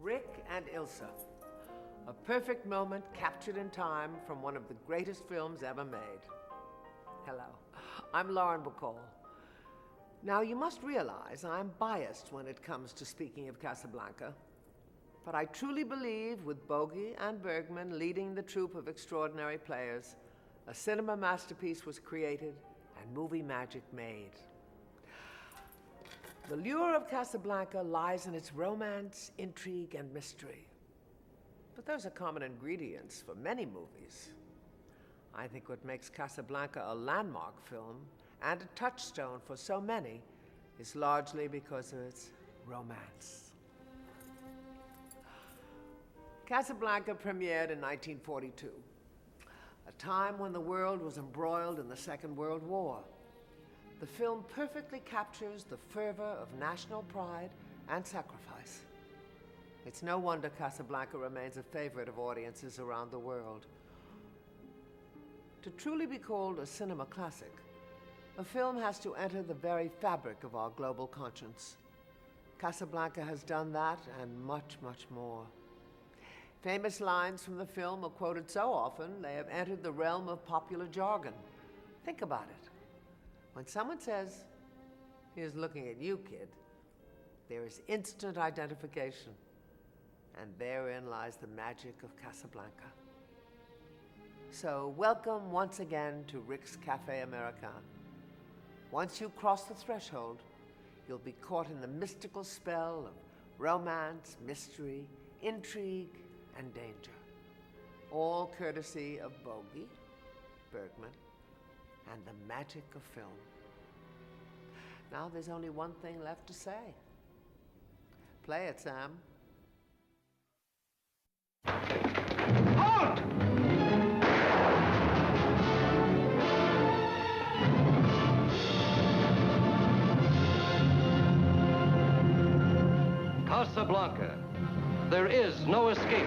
Rick and Ilsa. A perfect moment captured in time from one of the greatest films ever made. Hello, I'm Lauren Bacall. Now, you must realize I'm biased when it comes to speaking of Casablanca, but I truly believe with Bogey and Bergman leading the troupe of extraordinary players, a cinema masterpiece was created and movie magic made. The lure of Casablanca lies in its romance, intrigue, and mystery. But those are common ingredients for many movies. I think what makes Casablanca a landmark film and a touchstone for so many is largely because of its romance. Casablanca premiered in 1942, a time when the world was embroiled in the Second World War. The film perfectly captures the fervor of national pride and sacrifice. It's no wonder Casablanca remains a favorite of audiences around the world. To truly be called a cinema classic, a film has to enter the very fabric of our global conscience. Casablanca has done that and much, much more. Famous lines from the film are quoted so often they have entered the realm of popular jargon. Think about it. When someone says, "Here's looking at you, kid," there is instant identification, and therein lies the magic of Casablanca. So welcome once again to Rick's Cafe Americain. Once you cross the threshold, you'll be caught in the mystical spell of romance, mystery, intrigue, and danger. All courtesy of Bogey, Bergman, and the magic of film. Now there's only one thing left to say. Play it, Sam. Halt! Casablanca. There is no escape.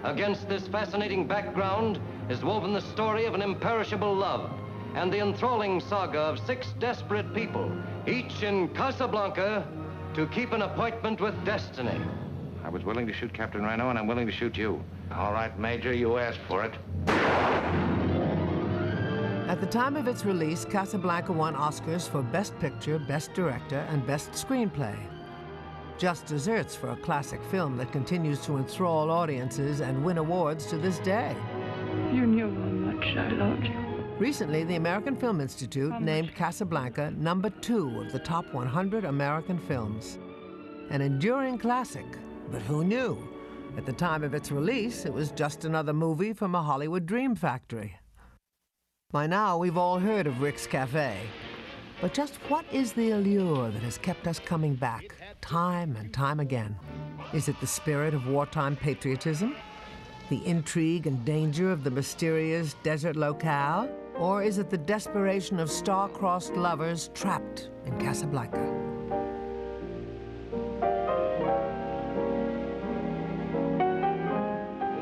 Against this fascinating background is woven the story of an imperishable love and the enthralling saga of 6 desperate people, each in Casablanca to keep an appointment with destiny. I was willing to shoot Captain Reno, and I'm willing to shoot you. All right, Major, you asked for it. At the time of its release, Casablanca won Oscars for Best Picture, Best Director, and Best Screenplay. Just desserts for a classic film that continues to enthrall audiences and win awards to this day. You knew how much I loved you. Recently, the American Film Institute named Casablanca number 2 of the top 100 American films. An enduring classic, but who knew? At the time of its release, it was just another movie from a Hollywood dream factory. By now, we've all heard of Rick's Cafe. But just what is the allure that has kept us coming back time and time again? Is it the spirit of wartime patriotism? The intrigue and danger of the mysterious desert locale? Or is it the desperation of star-crossed lovers trapped in Casablanca?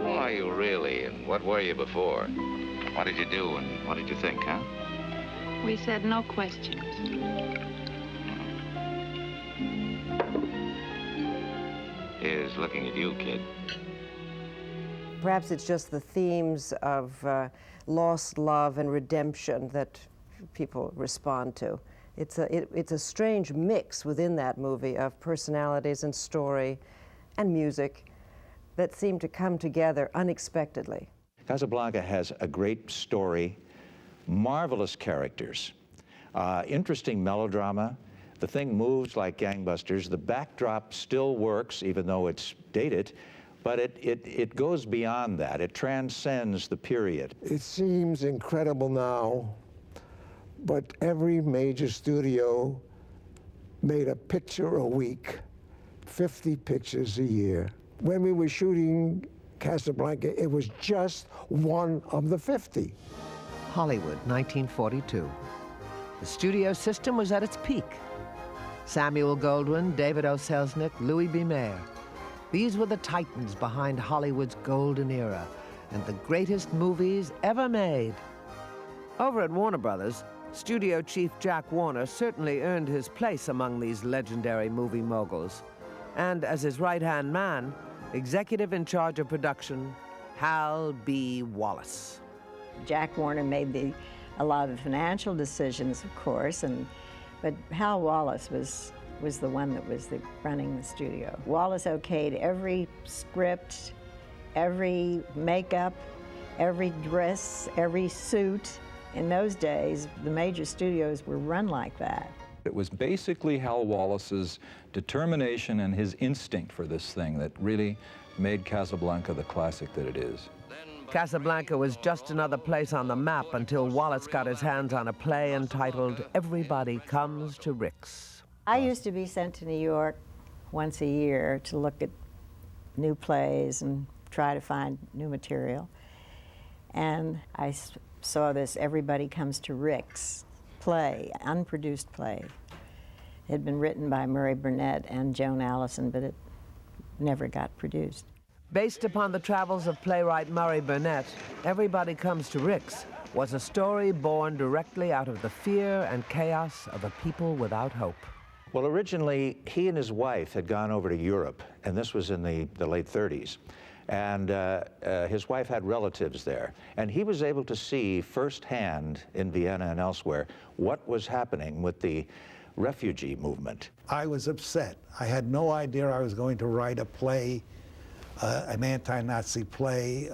Who are you really, and what were you before? What did you do, and what did you think, huh? We said no questions. Here's looking at you, kid. Perhaps it's just the themes of lost love and redemption that people respond to. It's a strange mix within that movie of personalities and story and music that seem to come together unexpectedly. Casablanca has a great story, marvelous characters, interesting melodrama. The thing moves like gangbusters. The backdrop still works, even though it's dated, but it goes beyond that. It transcends the period. It seems incredible now, but every major studio made a picture a week, 50 pictures a year. When we were shooting Casablanca, it was just one of the 50. Hollywood, 1942. The studio system was at its peak. Samuel Goldwyn, David O. Selznick, Louis B. Mayer. These were the titans behind Hollywood's golden era and the greatest movies ever made. Over at Warner Brothers, studio chief Jack Warner certainly earned his place among these legendary movie moguls. And as his right-hand man, executive in charge of production, Hal B. Wallace. Jack Warner made a lot of the financial decisions, of course, but Hal Wallace was the one that was running the studio. Wallace okayed every script, every makeup, every dress, every suit. In those days, the major studios were run like that. It was basically Hal Wallace's determination and his instinct for this thing that really made Casablanca the classic that it is. Casablanca was just another place on the map until Wallace got his hands on a play entitled Everybody Comes to Rick's. I used to be sent to New York once a year to look at new plays and try to find new material. And I saw this Everybody Comes to Rick's play, unproduced play. It had been written by Murray Burnett and Joan Allison, but it never got produced. Based upon the travels of playwright Murray Burnett, Everybody Comes to Rick's was a story born directly out of the fear and chaos of a people without hope. Well, originally, he and his wife had gone over to Europe, and this was in the late 30s. And his wife had relatives there. And he was able to see firsthand in Vienna and elsewhere what was happening with the refugee movement. I was upset. I had no idea I was going to write a play, an anti-Nazi play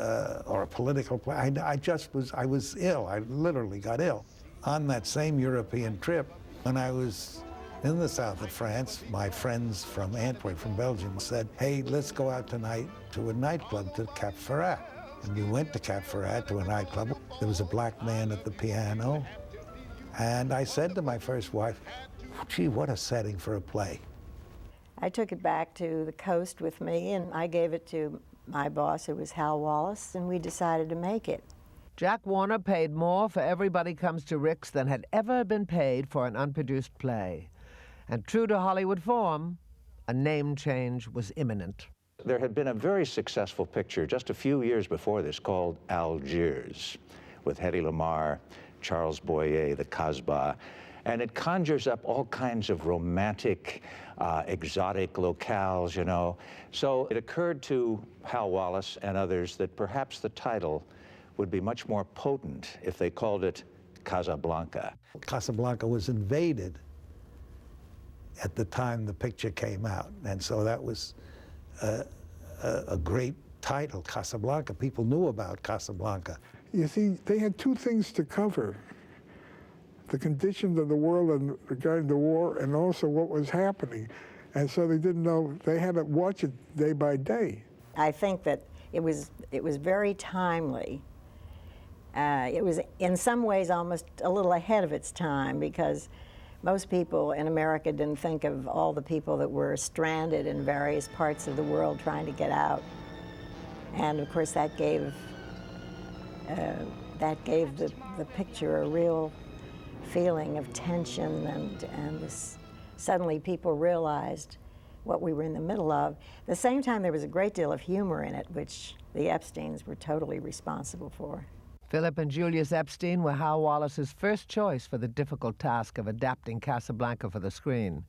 or a political play. I was ill. I literally got ill. On that same European trip, when I was in the south of France, my friends from Antwerp, from Belgium, said, hey, let's go out tonight to a nightclub, to Cap Ferrat. And we went to Cap Ferrat, to a nightclub. There was a black man at the piano. And I said to my first wife, gee, what a setting for a play. I took it back to the coast with me, and I gave it to my boss, who was Hal Wallace, and we decided to make it. Jack Warner paid more for Everybody Comes to Rick's than had ever been paid for an unproduced play. And true to Hollywood form, a name change was imminent. There had been a very successful picture just a few years before this called Algiers, with Hedy Lamarr, Charles Boyer, the Kasbah, and it conjures up all kinds of romantic, exotic locales, you know. So it occurred to Hal Wallace and others that perhaps the title would be much more potent if they called it Casablanca. Casablanca was invaded at the time the picture came out, and so that was a great title, Casablanca. People knew about Casablanca. You see, they had two things to cover: the conditions of the world regarding the war, and also what was happening. And so they didn't know, they had to watch it day by day. I think that it was very timely. It was in some ways almost a little ahead of its time, because most people in America didn't think of all the people that were stranded in various parts of the world trying to get out. And of course that gave the picture a real feeling of tension, and this, suddenly people realized what we were in the middle of. At the same time, there was a great deal of humor in it, which the Epsteins were totally responsible for. Philip and Julius Epstein were Hal Wallace's first choice for the difficult task of adapting Casablanca for the screen.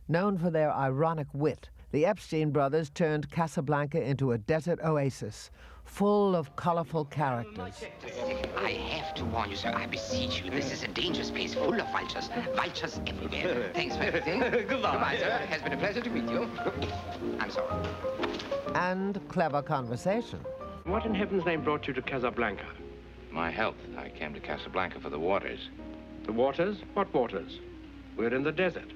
Known for their ironic wit, the Epstein brothers turned Casablanca into a desert oasis, full of colorful characters. I have to warn you, sir. I beseech you. This is a dangerous place full of vultures. Vultures everywhere. Thanks for everything. Goodbye, sir. It has been a pleasure to meet you. I'm sorry. And clever conversation. What in heaven's name brought you to Casablanca? My health. I came to Casablanca for the waters. The waters? What waters? We're in the desert.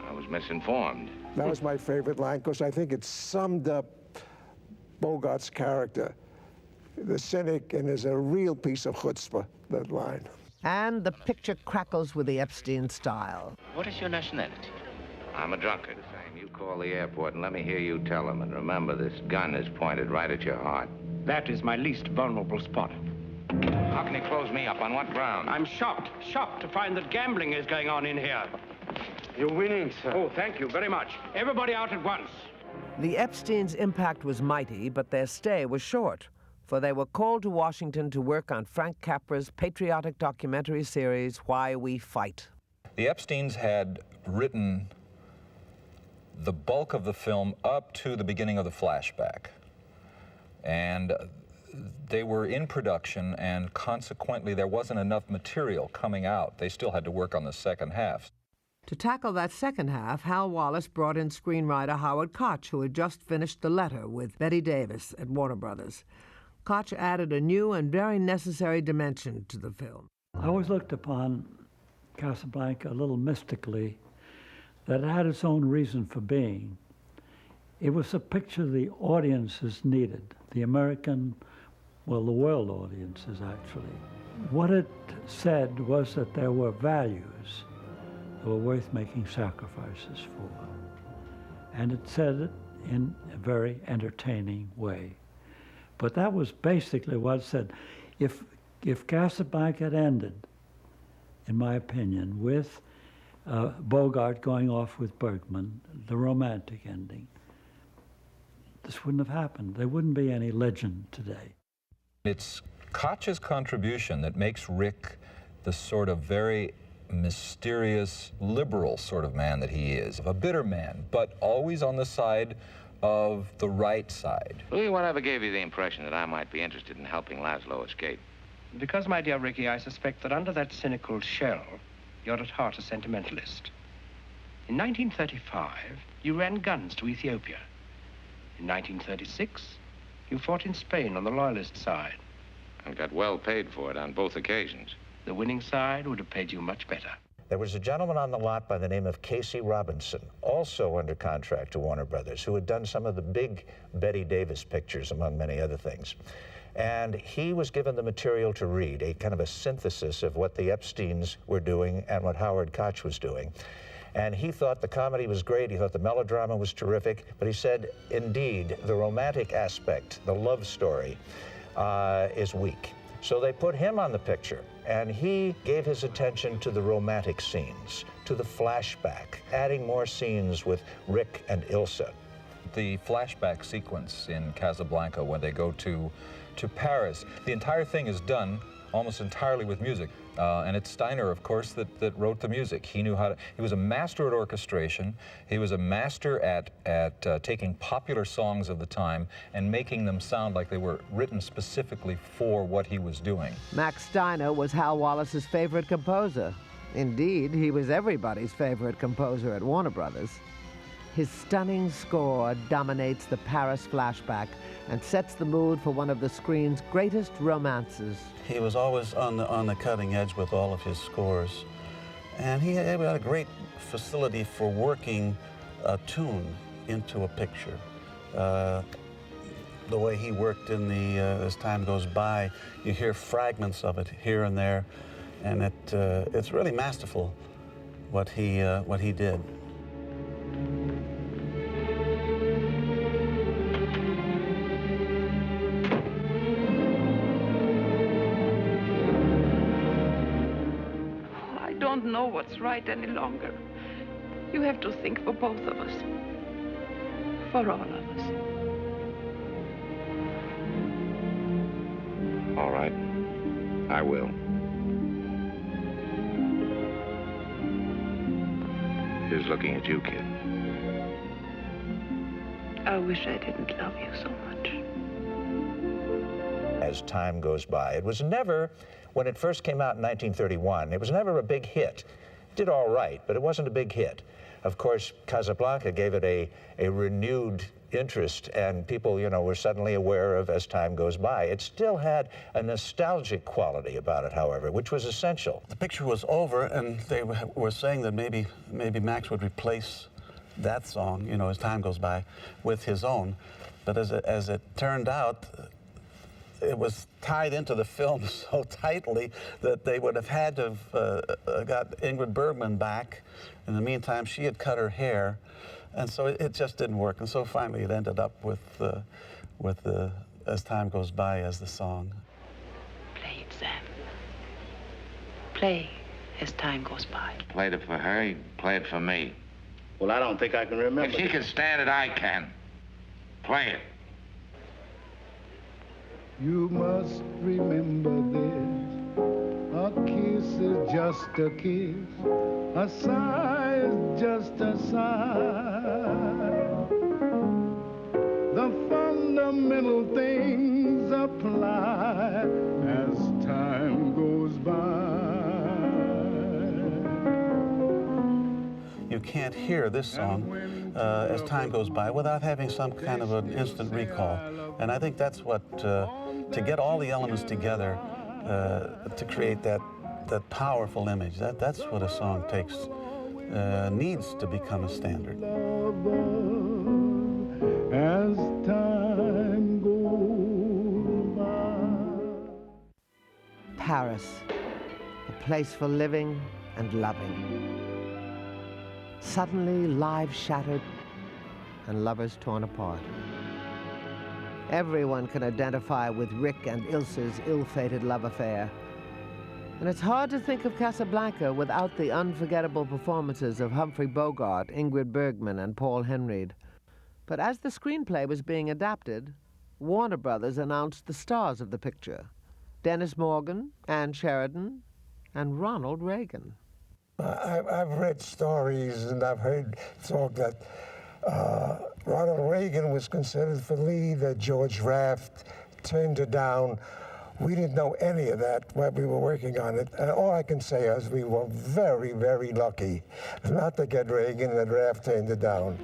I was misinformed. That was my favorite line, because I think it summed up Bogart's character, the cynic, and is a real piece of chutzpah, that line. And the picture crackles with the Epstein style. What is your nationality? I'm a drunkard. You call the airport and let me hear you tell them. And remember, this gun is pointed right at your heart. That is my least vulnerable spot. How can you close me up? On what ground? I'm shocked to find that gambling is going on in here. You're winning, sir. Oh, thank you very much. Everybody out at once. The Epsteins' impact was mighty, but their stay was short, for they were called to Washington to work on Frank Capra's patriotic documentary series, Why We Fight. The Epsteins had written the bulk of the film up to the beginning of the flashback. And they were in production, and consequently there wasn't enough material coming out. They still had to work on the second half. To tackle that second half, Hal Wallis brought in screenwriter Howard Koch, who had just finished The Letter with Bette Davis at Warner Brothers. Koch added a new and very necessary dimension to the film. I always looked upon Casablanca a little mystically, that it had its own reason for being. It was a picture the audiences needed, the American, well, the world audiences actually. What it said was that there were values that were worth making sacrifices for. And it said it in a very entertaining way. But that was basically what it said. If Casablanca had ended, in my opinion, with Bogart going off with Bergman, the romantic ending, this wouldn't have happened. There wouldn't be any legend today. It's Koch's contribution that makes Rick the sort of very mysterious, liberal sort of man that he is. A bitter man, but always on the side of the right side. Louis, whatever gave you the impression that I might be interested in helping Laszlo escape? Because, my dear Ricky, I suspect that under that cynical shell, you're at heart a sentimentalist. In 1935, you ran guns to Ethiopia. In 1936, you fought in Spain on the loyalist side. And got well paid for it on both occasions. The winning side would have paid you much better. There was a gentleman on the lot by the name of Casey Robinson, also under contract to Warner Brothers, who had done some of the big Bette Davis pictures, among many other things. And he was given the material to read, a kind of a synthesis of what the Epsteins were doing and what Howard Koch was doing. And he thought the comedy was great, he thought the melodrama was terrific, but he said, indeed, the romantic aspect, the love story, is weak. So they put him on the picture, and he gave his attention to the romantic scenes, to the flashback, adding more scenes with Rick and Ilsa. The flashback sequence in Casablanca when they go to Paris, the entire thing is done almost entirely with music. And it's Steiner, of course, that wrote the music. He knew how to, he was a master at orchestration. He was a master at taking popular songs of the time and making them sound like they were written specifically for what he was doing. Max Steiner was Hal Wallis's favorite composer. Indeed, he was everybody's favorite composer at Warner Brothers. His stunning score dominates the Paris flashback and sets the mood for one of the screen's greatest romances. He was always on the cutting edge with all of his scores. And he had a great facility for working a tune into a picture. The way he worked in the, as time goes by, you hear fragments of it here and there, and it's really masterful what he did. I don't know what's right any longer. You have to think for both of us. For all of us. All right. I will. Here's looking at you, kid. I wish I didn't love you so much. As time goes by, it was never, when it first came out in 1931, it was never a big hit. It did all right, but it wasn't a big hit. Of course, Casablanca gave it a renewed interest, and people, you know, were suddenly aware of as time goes by. It still had a nostalgic quality about it, however, which was essential. The picture was over, and they were saying that maybe Max would replace that song, you know, as time goes by, with his own. But as it turned out, it was tied into the film so tightly that they would have had to have got Ingrid Bergman back. In the meantime, she had cut her hair, and so it just didn't work. And so finally, it ended up with As Time Goes By as the song. Play it, Sam. Play As Time Goes By. Played it for her, he played it for me. Well, I don't think I can remember. If she can stand it, I can. Play it. You must remember this, a kiss is just a kiss, a sigh is just a sigh. sentimental things apply as time goes by. You can't hear this song as time goes by without having some kind of an instant recall. And I think that's what, to get all the elements together to create that powerful image, that's what a song takes, needs to become a standard. As time goes by. Paris, a place for living and loving. Suddenly, lives shattered and lovers torn apart. Everyone can identify with Rick and Ilse's ill-fated love affair. And it's hard to think of Casablanca without the unforgettable performances of Humphrey Bogart, Ingrid Bergman, and Paul Henreid. But as the screenplay was being adapted, Warner Brothers announced the stars of the picture: Dennis Morgan, Ann Sheridan, and Ronald Reagan. I've read stories and I've heard talk that Ronald Reagan was considered for lead, that George Raft turned it down. We didn't know any of that while we were working on it. And all I can say is we were very, very lucky not to get Reagan, and Raft turned it down.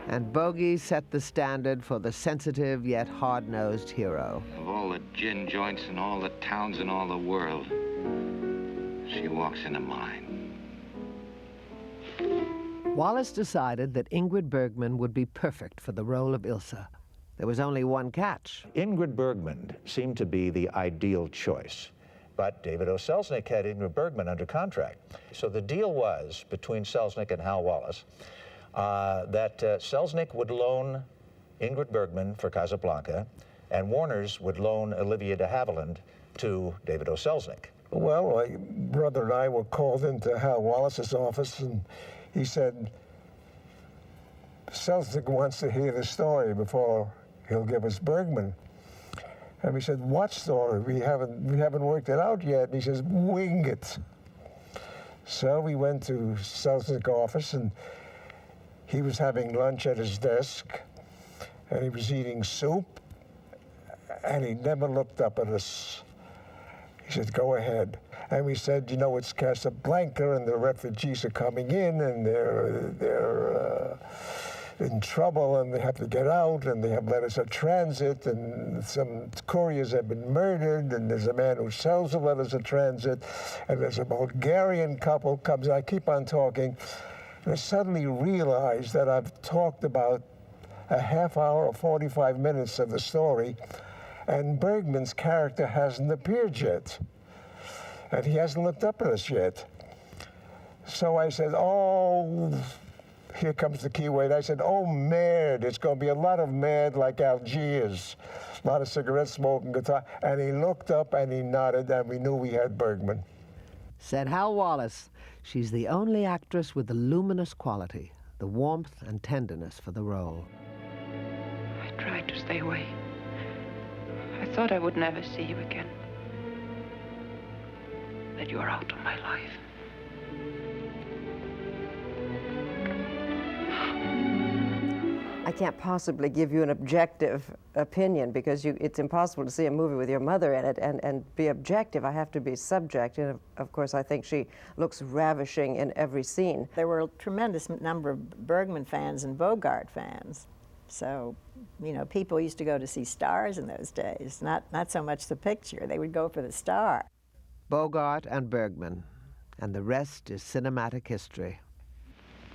And Bogey set the standard for the sensitive yet hard-nosed hero. Of all the gin joints in all the towns in all the world, she walks into mine. Wallace decided that Ingrid Bergman would be perfect for the role of Ilsa. There was only one catch. Ingrid Bergman seemed to be the ideal choice, but David O. Selznick had Ingrid Bergman under contract. So the deal was, between Selznick and Hal Wallis, that Selznick would loan Ingrid Bergman for Casablanca, and Warner's would loan Olivia de Havilland to David O. Selznick. Well, my brother and I were called into Hal Wallis's office, and he said, Selznick wants to hear the story before he'll give us Bergman. And we said, what story? We haven't worked it out yet. And he says, wing it. So we went to Selznick's office, and he was having lunch at his desk, and he was eating soup, and he never looked up at us. He said, go ahead. And we said, you know, it's Casablanca, and the refugees are coming in, and they're in trouble, and they have to get out, and they have letters of transit, and some couriers have been murdered, and there's a man who sells the letters of transit, and there's a Bulgarian couple comes. I keep on talking, and I suddenly realized that I've talked about a half hour or 45 minutes of the story, and Bergman's character hasn't appeared yet. And he hasn't looked up at us yet. So I said, oh, here comes the key word. I said, oh, mad. It's going to be a lot of mad like Algiers. A lot of cigarette smoking, guitar. And he looked up and he nodded, and we knew we had Bergman. Said Hal Wallis, she's the only actress with the luminous quality, the warmth and tenderness for the role. I tried to stay away. I thought I would never see you again. That you are out of my life. I can't possibly give you an objective opinion because it's impossible to see a movie with your mother in it and be objective. I have to be subjective. And of course, I think she looks ravishing in every scene. There were a tremendous number of Bergman fans and Bogart fans. So, you know, people used to go to see stars in those days, not so much the picture. They would go for the star. Bogart and Bergman, and the rest is cinematic history.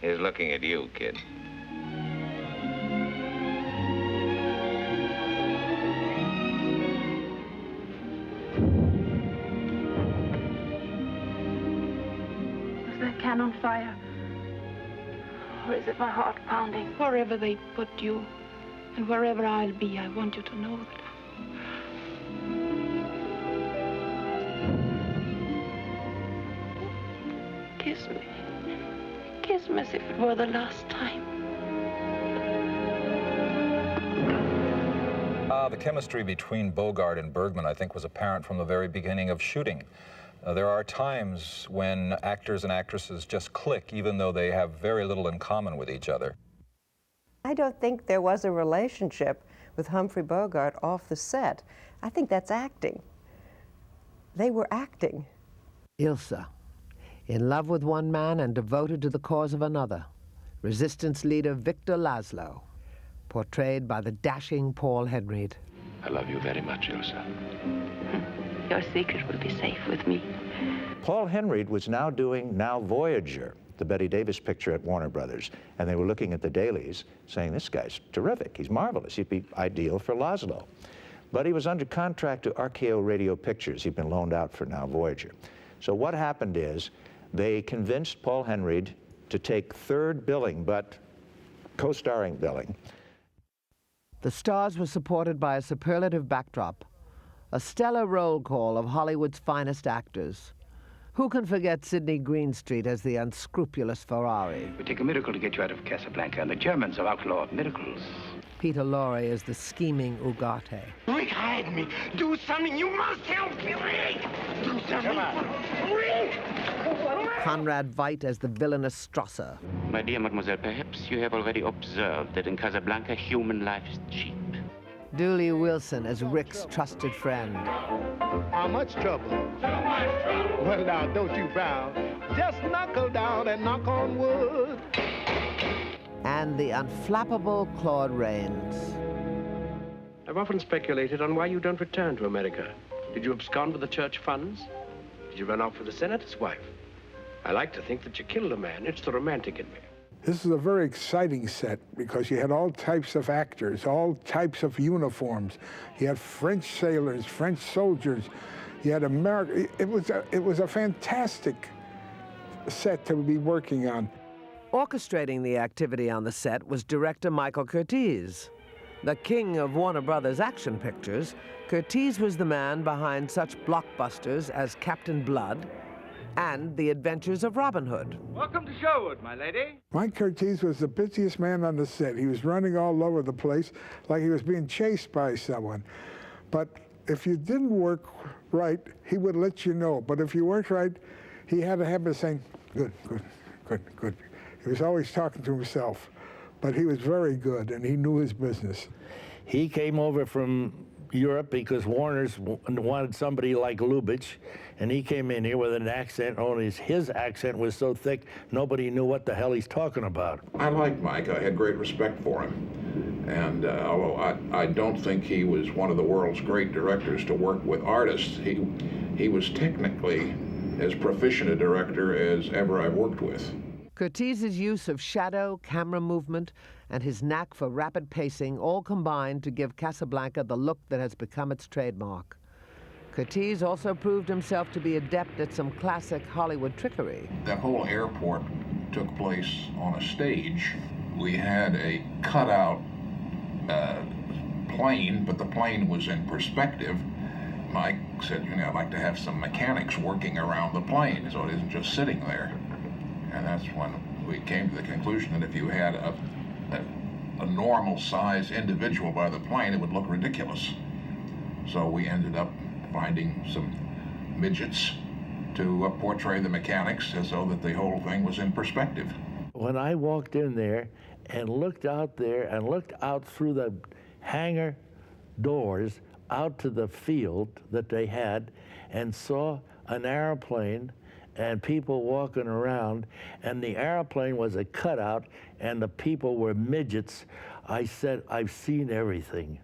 He's looking at you, kid. Is that cannon fire? Or is it my heart pounding? Wherever they put you, and wherever I'll be, I want you to know that. Kiss me. Kiss me as if it were the last time. The chemistry between Bogart and Bergman, I think, was apparent from the very beginning of shooting. There are times when actors and actresses just click, even though they have very little in common with each other. I don't think there was a relationship with Humphrey Bogart off the set. I think that's acting. They were acting. Ilsa, in love with one man and devoted to the cause of another. Resistance leader Victor Laszlo, portrayed by the dashing Paul Henreid. I love you very much, Ilsa. Your secret will be safe with me. Paul Henreid was now doing Now Voyager, the Bette Davis picture at Warner Brothers, and they were looking at the dailies saying, this guy's terrific, he's marvelous, he'd be ideal for Laszlo. But he was under contract to RKO Radio Pictures. He'd been loaned out for Now Voyager. So what happened is they convinced Paul Henreid to take third billing, but co-starring billing. The stars were supported by a superlative backdrop, a stellar roll call of Hollywood's finest actors. Who can forget Sidney Greenstreet as the unscrupulous Ferrari? It would take a miracle to get you out of Casablanca, and the Germans have outlawed miracles. Peter Lorre as the scheming Ugarte. Rick, hide me. Do something. You must help me, Rick. Do something. Rick! Conrad Veidt as the villainous Strasser. My dear mademoiselle, perhaps you have already observed that in Casablanca, human life is cheap. Dooley Wilson as Rick's trusted friend. How much trouble? So much trouble. Well, now, don't you frown. Just knuckle down and knock on wood. And the unflappable Claude Rains. I've often speculated on why you don't return to America. Did you abscond with the church funds? Did you run off with the senator's wife? I like to think that you killed a man. It's the romantic in me. This is a very exciting set because you had all types of actors, all types of uniforms. You had French sailors, French soldiers. You had America. It was a fantastic set to be working on. Orchestrating the activity on the set was director Michael Curtiz. The king of Warner Brothers action pictures, Curtiz was the man behind such blockbusters as Captain Blood and The Adventures of Robin Hood. Welcome to Sherwood, my lady. Mike Curtiz was the busiest man on the set. He was running all over the place like he was being chased by someone. But if you didn't work right, he would let you know. But if you worked right, he had a habit of saying, good, good, good, good. He was always talking to himself, but he was very good, and he knew his business. He came over from Europe because Warner's wanted somebody like Lubitsch, and he came in here with an accent, only his accent was so thick, nobody knew what the hell he's talking about. I liked Mike. I had great respect for him. And although I don't think he was one of the world's great directors to work with artists, he was technically as proficient a director as ever I've worked with. Curtiz's use of shadow, camera movement, and his knack for rapid pacing all combined to give Casablanca the look that has become its trademark. Curtiz also proved himself to be adept at some classic Hollywood trickery. That whole airport took place on a stage. We had a cutout plane, but the plane was in perspective. Mike said, I'd like to have some mechanics working around the plane so it isn't just sitting there. And that's when we came to the conclusion that if you had a normal-size individual by the plane, it would look ridiculous. So we ended up finding some midgets to portray the mechanics as though that the whole thing was in perspective. When I walked in there and looked out there and looked out through the hangar doors out to the field that they had and saw an airplane and people walking around, and the airplane was a cutout, and the people were midgets, I said, I've seen everything.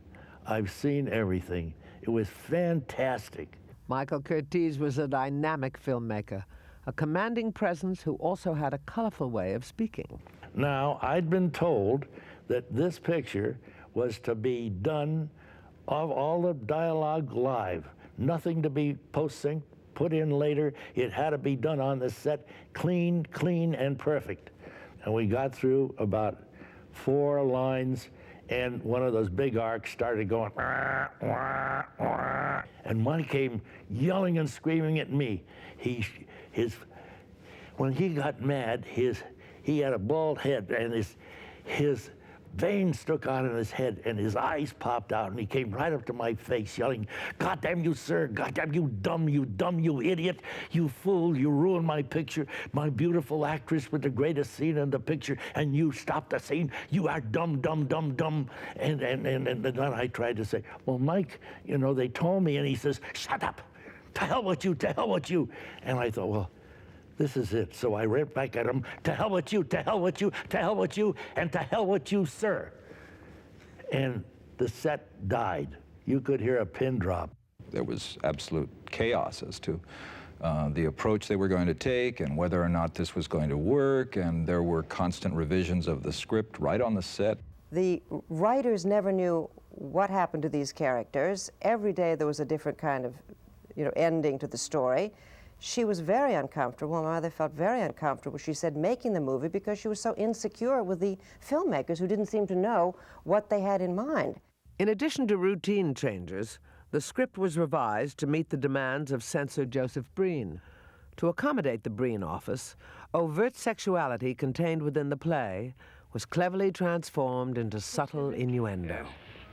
I've seen everything. It was fantastic. Michael Curtiz was a dynamic filmmaker, a commanding presence who also had a colorful way of speaking. Now, I'd been told that this picture was to be done of all the dialogue live, nothing to be post-sync, put in later. It had to be done on the set, clean, and perfect. And we got through about 4 lines, and one of those big arcs started going, wah, wah, wah. And one came yelling and screaming at me. When he got mad, he had a bald head, and his veins stuck out in his head, and his eyes popped out, and he came right up to my face yelling, "God damn you, sir, God damn you dumb, you idiot, you fool, you ruined my picture, my beautiful actress with the greatest scene in the picture, and you stopped the scene, you are dumb, dumb, dumb, dumb." And then I tried to say, "Well, Mike, you know, they told me," and he says, "Shut up, to hell with you, to hell with you." And I thought, well, this is it. So I ran back at him, "To hell with you, to hell with you, to hell with you, and to hell with you, sir." And the set died. You could hear a pin drop. There was absolute chaos as to the approach they were going to take and whether or not this was going to work, and there were constant revisions of the script right on the set. The writers never knew what happened to these characters. Every day there was a different kind of, ending to the story. She was very uncomfortable. My mother felt very uncomfortable, she said, making the movie because she was so insecure with the filmmakers who didn't seem to know what they had in mind. In addition to routine changes, the script was revised to meet the demands of censor Joseph Breen. To accommodate the Breen office, overt sexuality contained within the play was cleverly transformed into subtle innuendo.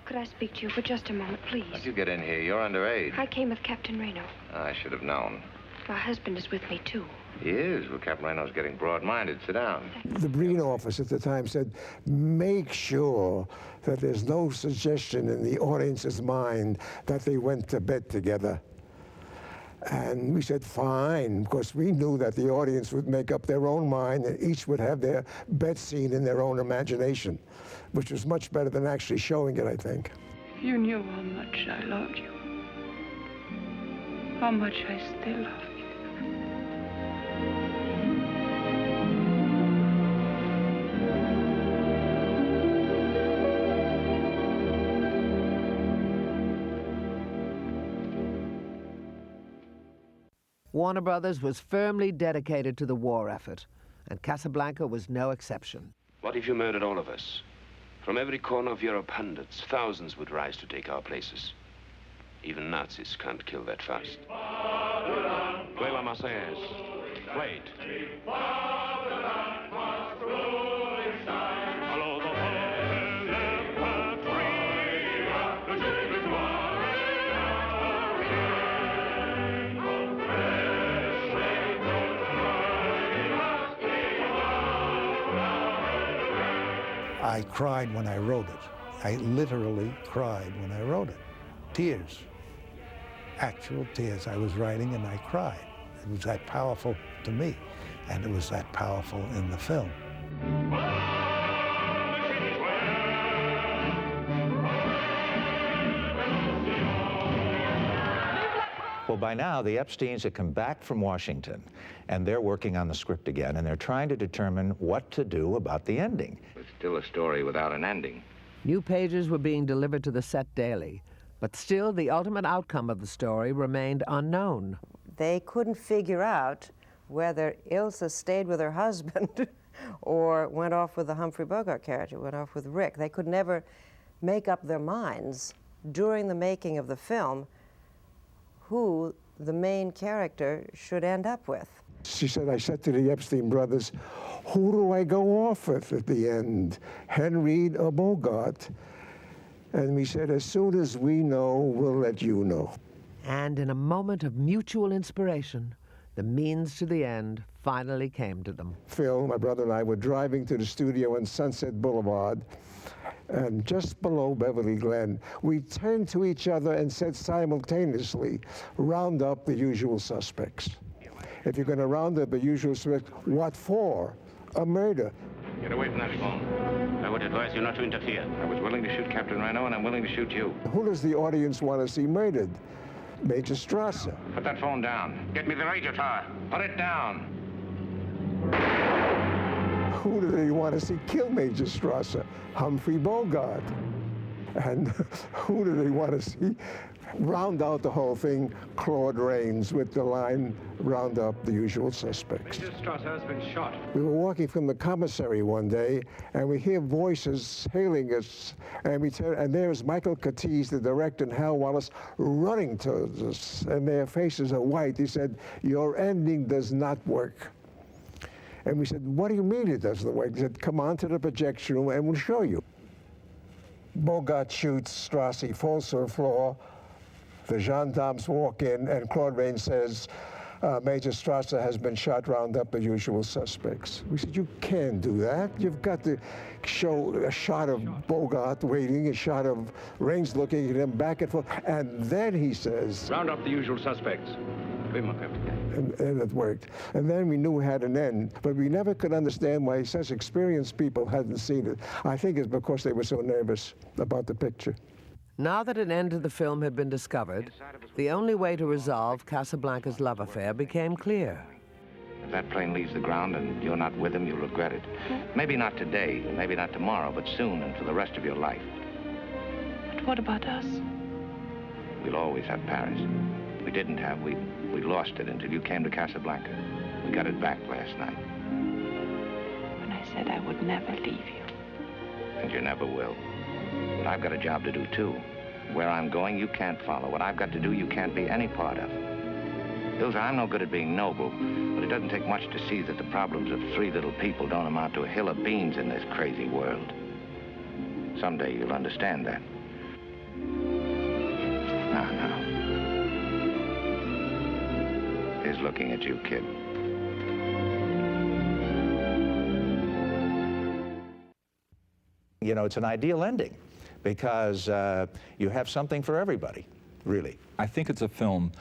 Could I speak to you for just a moment, please? How'd you get in here? You're underage. I came with Captain Reno. I should have known. My husband is with me, too. He is? Well, Captain Reno's getting broad-minded. Sit down. The Breen office at the time said, make sure that there's no suggestion in the audience's mind that they went to bed together. And we said, fine, because we knew that the audience would make up their own mind and each would have their bed scene in their own imagination, which was much better than actually showing it, I think. If you knew how much I loved you, how much I still love you. Warner Brothers was firmly dedicated to the war effort, and Casablanca was no exception. What if you murdered all of us? From every corner of Europe, hundreds, thousands would rise to take our places. Even Nazis can't kill that fast. Play La Marseillaise. Play it. I cried when I wrote it. I literally cried when I wrote it. Tears. Actual tears. I was writing and I cried. It was that powerful to me, and it was that powerful in the film. Well, by now, the Epsteins have come back from Washington, and they're working on the script again, and they're trying to determine what to do about the ending. It's still a story without an ending. New pages were being delivered to the set daily, but still the ultimate outcome of the story remained unknown. They couldn't figure out whether Ilsa stayed with her husband or went off with the Humphrey Bogart character, went off with Rick. They could never make up their minds during the making of the film who the main character should end up with. She said, I said to the Epstein brothers, who do I go off with at the end, Henry or Bogart? And we said, as soon as we know, we'll let you know. And in a moment of mutual inspiration, the means to the end finally came to them. Phil, my brother, and I were driving to the studio on Sunset Boulevard, and just below Beverly Glen, we turned to each other and said simultaneously, round up the usual suspects. If you're going to round up the usual suspects, what for? A murder. Get away from that phone. I would advise you not to interfere. I was willing to shoot Captain Reno, and I'm willing to shoot you. Who does the audience want to see murdered? Major Strasser. Put that phone down. Get me the radio tower. Put it down. Who do they want to see kill Major Strasser? Humphrey Bogart. And who do they want to see round out the whole thing? Claude Rains with the line, round up the usual suspects. Major Strasser has been shot. We were walking from the commissary one day, and we hear voices hailing us, and we turn, and there's Michael Curtiz, the director, and Hal Wallace running towards us, and their faces are white. He said, your ending does not work. And we said, what do you mean it doesn't work? He said, come on to the projection room and we'll show you. Bogart shoots Strauss, he falls to the floor, the gendarmes walk in, and Claude Rains says, Major Strasser has been shot, round up the usual suspects. We said, you can't do that. You've got to show a shot of Bogart waiting, a shot of Rains looking at him back and forth, and then he says... Round up the usual suspects. And it worked. And then we knew it had an end, but we never could understand why such experienced people hadn't seen it. I think it's because they were so nervous about the picture. Now that an end to the film had been discovered, the only way to resolve Casablanca's love affair became clear. If that plane leaves the ground and you're not with him, you'll regret it. Maybe not today, maybe not tomorrow, but soon and for the rest of your life. But what about us? We'll always have Paris. We didn't have, we lost it until you came to Casablanca. We got it back last night. When I said I would never leave you. And you never will. But I've got a job to do, too. Where I'm going, you can't follow. What I've got to do, you can't be any part of. Ilsa, I'm no good at being noble, but it doesn't take much to see that the problems of three little people don't amount to a hill of beans in this crazy world. Someday you'll understand that. Now. Here's looking at you, kid. You know, it's an ideal ending because you have something for everybody, really. I think it's a film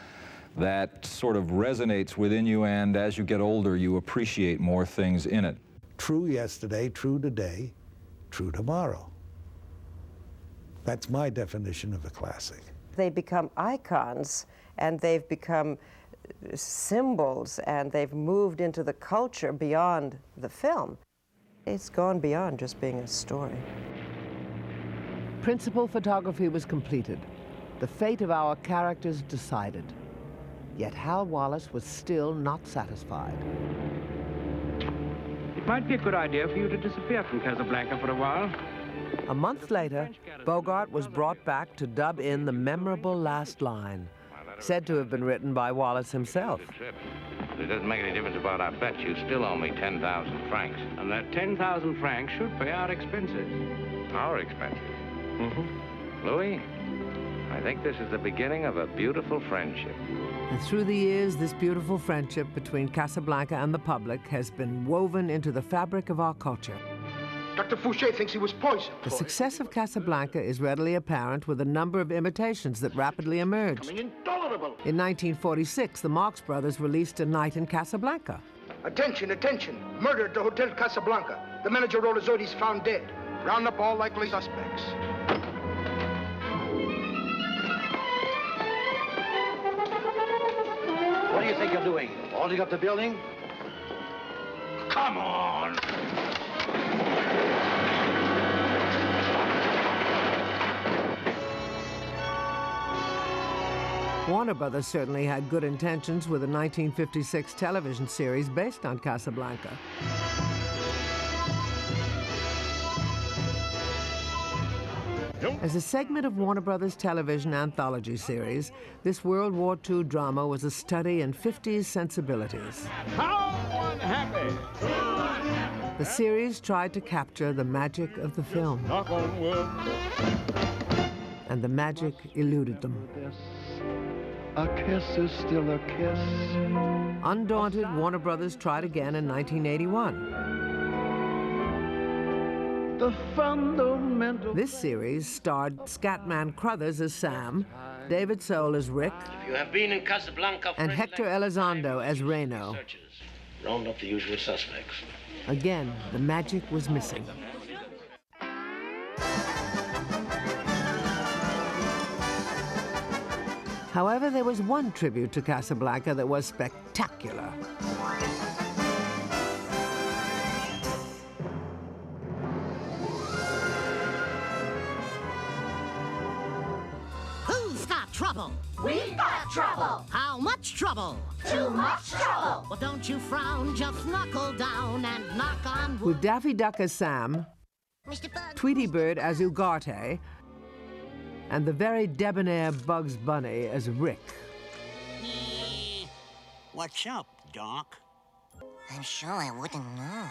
that sort of resonates within you, and as you get older, you appreciate more things in it. True yesterday, true today, true tomorrow. That's my definition of a classic. They become icons, and they've become symbols, and they've moved into the culture beyond the film. It's gone beyond just being a story. Principal photography was completed. The fate of our characters decided. Yet Hal Wallace was still not satisfied. It might be a good idea for you to disappear from Casablanca for a while. A month later, Bogart was brought back to dub in the memorable last line, said to have been written by Wallace himself. It doesn't make any difference about our bet. You still owe me 10,000 francs. And that 10,000 francs should pay our expenses. Our expenses? Mm-hmm. Louis, I think this is the beginning of a beautiful friendship. And through the years, this beautiful friendship between Casablanca and the public has been woven into the fabric of our culture. Dr. Fouché thinks he was poisoned. The success of Casablanca is readily apparent with a number of imitations that rapidly emerged. Intolerable. In 1946, the Marx Brothers released A Night in Casablanca. Attention, attention. Murder at the Hotel Casablanca. The manager Rolazotti is found dead. Round up all likely suspects. What do you think you're doing? Holding up the building? Come on! Warner Brothers certainly had good intentions with a 1956 television series based on Casablanca. As a segment of Warner Brothers' television anthology series, this World War II drama was a study in 50s sensibilities. How unhappy! The series tried to capture the magic of the film. Knock on wood. And the magic eluded them. A kiss is still a kiss. Undaunted, Warner Brothers tried again in 1981. The fundamental. This series starred Scatman Crothers as Sam, David Soul as Rick, If you have been in Casablanca, and Hector Elizondo as Reno. round up the usual suspects. Again, the magic was missing. However, there was one tribute to Casablanca that was spectacular. Who's got trouble? We've got trouble. How much trouble? Too much trouble. Well, don't you frown, just knuckle down and knock on wood. With Daffy Duck as Sam, Tweety Bird as Ugarte, and the very debonair Bugs Bunny as Rick. What's up, Doc? I'm sure I wouldn't know.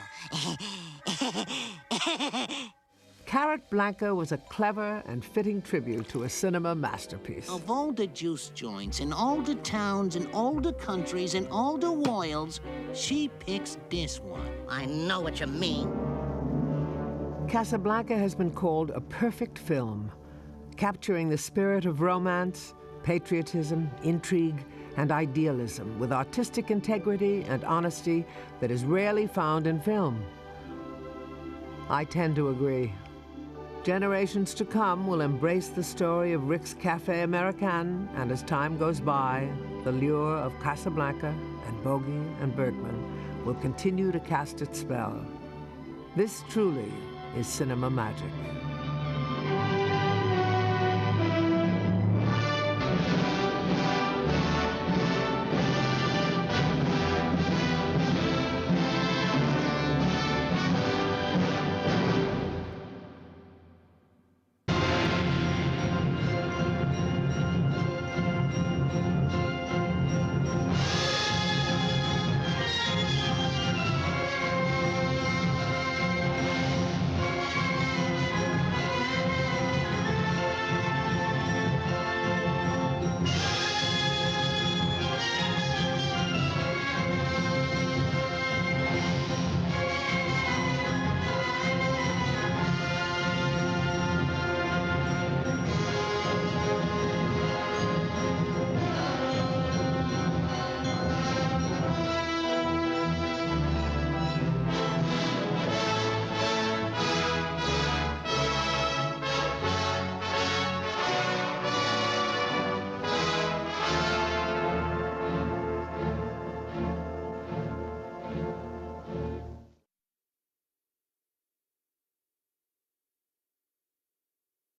Carrot Blanca was a clever and fitting tribute to a cinema masterpiece. Of all the juice joints in all the towns and all the countries and all the worlds, she picks this one. I know what you mean. Casablanca has been called a perfect film, capturing the spirit of romance, patriotism, intrigue, and idealism with artistic integrity and honesty that is rarely found in film. I tend to agree. Generations to come will embrace the story of Rick's Café Americain, and as time goes by, the lure of Casablanca and Bogey and Bergman will continue to cast its spell. This truly is cinema magic.